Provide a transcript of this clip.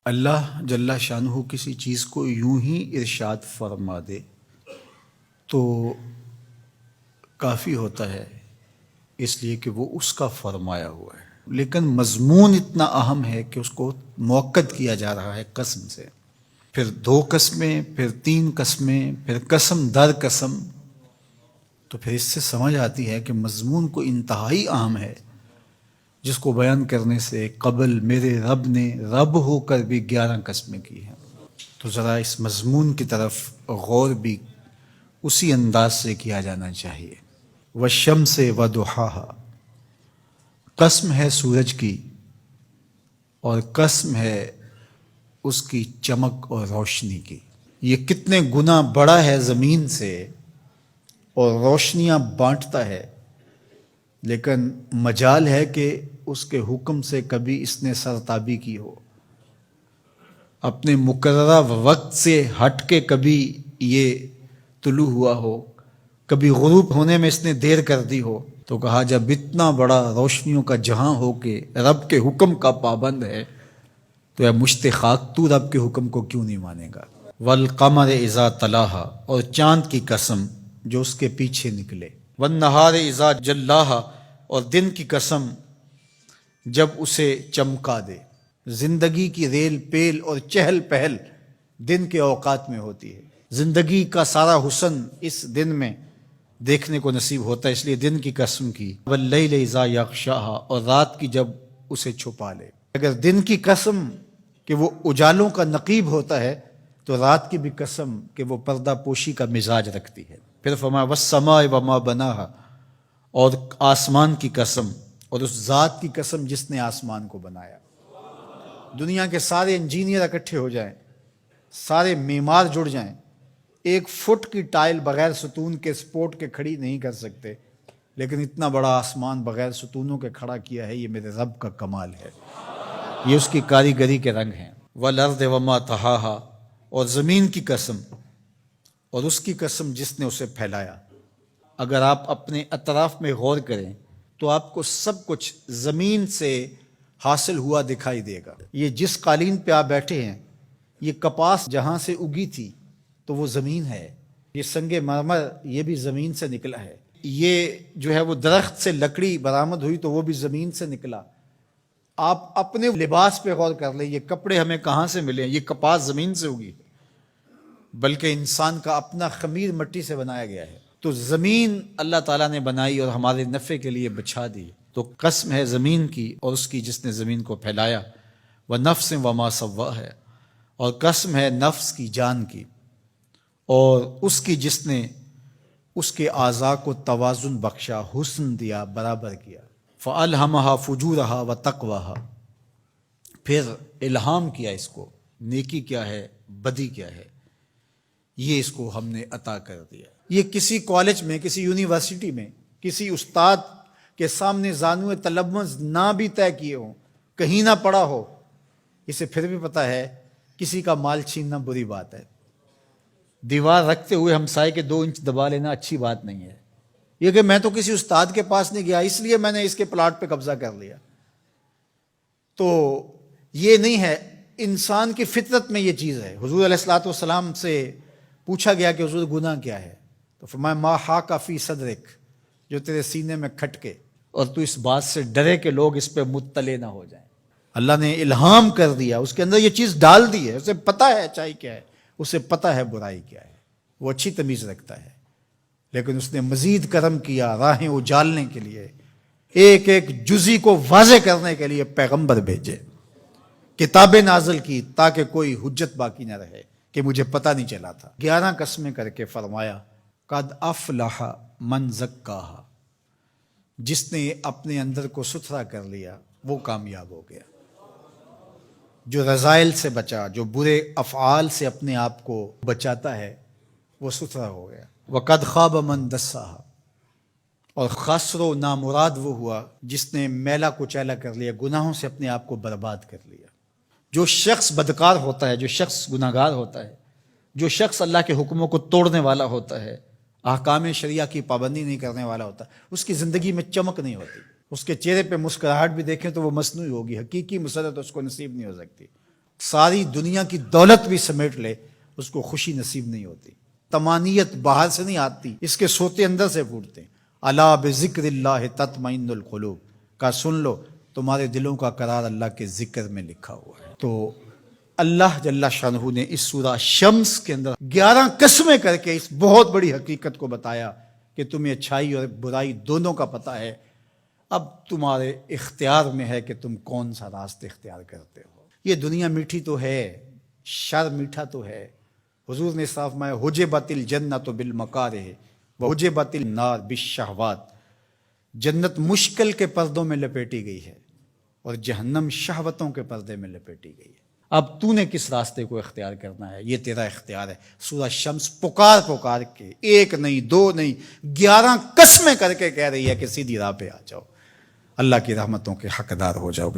اللہ جل شانہ کسی چیز کو یوں ہی ارشاد فرما دے تو کافی ہوتا ہے، اس لیے کہ وہ اس کا فرمایا ہوا ہے، لیکن مضمون اتنا اہم ہے کہ اس کو موقت کیا جا رہا ہے قسم سے، پھر 2 قسمیں، پھر 3 قسمیں، پھر قسم در قسم، تو پھر اس سے سمجھ آتی ہے کہ مضمون کو انتہائی اہم ہے، جس کو بیان کرنے سے قبل میرے رب نے رب ہو کر بھی 11 قسمیں کی ہیں۔ تو ذرا اس مضمون کی طرف غور بھی اسی انداز سے کیا جانا چاہیے۔ والشمس وضحاها، قسم ہے سورج کی اور قسم ہے اس کی چمک اور روشنی کی۔ یہ کتنے گنا بڑا ہے زمین سے اور روشنیاں بانٹتا ہے، لیکن مجال ہے کہ اس کے حکم سے کبھی اس نے سرتابی کی ہو، اپنے مقررہ وقت سے ہٹ کے کبھی یہ طلوع ہوا ہو، کبھی غروب ہونے میں اس نے دیر کر دی ہو، تو کہا جب اتنا بڑا روشنیوں کا جہاں ہو کے رب کے حکم کا پابند ہے تو یا مشت خاک تو رب کے حکم کو کیوں نہیں مانے گا۔ والقمر اذا تلاہا، اور چاند کی قسم جو اس کے پیچھے نکلے۔ والنہار اذا جلاہا، اور دن کی قسم جب اسے چمکا دے۔ زندگی کی ریل پیل اور چہل پہل دن کے اوقات میں ہوتی ہے، زندگی کا سارا حسن اس دن میں دیکھنے کو نصیب ہوتا ہے، اس لیے دن کی قسم کی۔ واللیل اذا یغشاہا، اور رات کی جب اسے چھپا لے۔ اگر دن کی قسم کہ وہ اجالوں کا نقیب ہوتا ہے تو رات کی بھی قسم کہ وہ پردہ پوشی کا مزاج رکھتی ہے۔ پھر فرمایا والسماء وما بناہا، اور آسمان کی قسم اور اس ذات کی قسم جس نے آسمان کو بنایا۔ دنیا کے سارے انجینئر اکٹھے ہو جائیں، سارے معمار جڑ جائیں، 1 فٹ کی ٹائل بغیر ستون کے سپورٹ کے کھڑی نہیں کر سکتے، لیکن اتنا بڑا آسمان بغیر ستونوں کے کھڑا کیا ہے، یہ میرے رب کا کمال ہے، یہ اس کی کاریگری کے رنگ ہیں۔ والارض وما طحاہا، اور زمین کی قسم اور اس کی قسم جس نے اسے پھیلایا۔ اگر آپ اپنے اطراف میں غور کریں تو آپ کو سب کچھ زمین سے حاصل ہوا دکھائی دے گا۔ یہ جس قالین پہ آپ بیٹھے ہیں، یہ کپاس جہاں سے اگی تھی تو وہ زمین ہے، یہ سنگ مرمر یہ بھی زمین سے نکلا ہے، یہ جو ہے وہ درخت سے لکڑی برآمد ہوئی تو وہ بھی زمین سے نکلا۔ آپ اپنے لباس پہ غور کر لیں، یہ کپڑے ہمیں کہاں سے ملے ہیں؟ یہ کپاس زمین سے اگی، بلکہ انسان کا اپنا خمیر مٹی سے بنایا گیا ہے۔ تو زمین اللہ تعالیٰ نے بنائی اور ہمارے نفع کے لیے بچھا دی، تو قسم ہے زمین کی اور اس کی جس نے زمین کو پھیلایا۔ وَنَفْسٍ وَمَا سَوَّاهَا، اور قسم ہے نفس کی، جان کی، اور اس کی جس نے اس کے اعضاء کو توازن بخشا، حسن دیا، برابر کیا۔ فَأَلْهَمَهَا فُجُورَهَا وَتَقْوَاهَا، پھر الہام کیا اس کو، نیکی کیا ہے، بدی کیا ہے، یہ اس کو ہم نے عطا کر دیا۔ یہ کسی کالج میں، کسی یونیورسٹی میں، کسی استاد کے سامنے زانو تلمذ نہ بھی طے کیے ہوں، کہیں نہ پڑا ہو، اسے پھر بھی پتہ ہے کسی کا مال چھیننا بری بات ہے، دیوار رکھتے ہوئے ہمسائے کے 2 انچ دبا لینا اچھی بات نہیں ہے۔ یہ کہ میں تو کسی استاد کے پاس نہیں گیا اس لیے میں نے اس کے پلاٹ پہ قبضہ کر لیا، تو یہ نہیں ہے۔ انسان کی فطرت میں یہ چیز ہے۔ حضور علیہ الصلوۃ والسلام سے پوچھا گیا کہ حضور گناہ کیا ہے، تو فرمایا ما حاک فی صدرک، جو تیرے سینے میں کھٹکے اور تو اس بات سے ڈرے کہ لوگ اس پہ مطلع نہ ہو جائیں۔ اللہ نے الہام کر دیا، اس کے اندر یہ چیز ڈال دی ہے، اسے پتہ ہے اچائی کیا ہے، اسے پتہ ہے برائی کیا ہے، وہ اچھی تمیز رکھتا ہے، لیکن اس نے مزید کرم کیا راہیں اجالنے کے لیے، ایک ایک جزی کو واضح کرنے کے لیے پیغمبر بھیجے، کتابیں نازل کی تاکہ کوئی حجت باقی نہ رہے کہ مجھے پتہ نہیں چلا تھا۔ 11 قسمیں کر کے فرمایا قد افلح من زکاہا، جس نے اپنے اندر کو ستھرا کر لیا وہ کامیاب ہو گیا، جو رذائل سے بچا، جو برے افعال سے اپنے آپ کو بچاتا ہے وہ ستھرا ہو گیا۔ وقد خاب من دساہا، اور خسر و نامراد وہ ہوا جس نے میلا کچیلا کر لیا، گناہوں سے اپنے آپ کو برباد کر لیا۔ جو شخص بدکار ہوتا ہے، جو شخص گناہگار ہوتا ہے، جو شخص اللہ کے حکموں کو توڑنے والا ہوتا ہے، احکام شریعہ کی پابندی نہیں کرنے والا ہوتا، اس کی زندگی میں چمک نہیں ہوتی، اس کے چہرے پہ مسکراہٹ بھی دیکھیں تو وہ مصنوعی ہوگی، حقیقی مسرت اس کو نصیب نہیں ہو سکتی۔ ساری دنیا کی دولت بھی سمیٹ لے اس کو خوشی نصیب نہیں ہوتی. طمانیت باہر سے نہیں آتی، اس کے سوتے اندر سے پھوٹتے ہیں. الا بذکر اللہ تطمئن القلوب کا سن لو، تمہارے دلوں کا قرار اللہ کے ذکر میں لکھا ہوا ہے. تو اللہ جل شانہ نے اس سورہ شمس کے اندر 11 قسمیں کر کے اس بہت بڑی حقیقت کو بتایا کہ تمہیں اچھائی اور برائی دونوں کا پتہ ہے. اب تمہارے اختیار میں ہے کہ تم کون سا راستہ اختیار کرتے ہو. یہ دنیا میٹھی تو ہے، شر میٹھا تو ہے. حضور نے صاف فرمایا حجبت الجنت بالمکارہ وحجبت النار بالشہوات. جنت مشکل کے پردوں میں لپیٹی گئی ہے اور جہنم شہوتوں کے پردے میں لپیٹی گئی ہے. اب تو نے کس راستے کو اختیار کرنا ہے، یہ تیرا اختیار ہے. سورہ شمس پکار کے 1 نہیں 2 نہیں 11 قسمیں کر کے کہہ رہی ہے کہ سیدھی راہ پہ آ جاؤ، اللہ کی رحمتوں کے حقدار ہو جاؤ.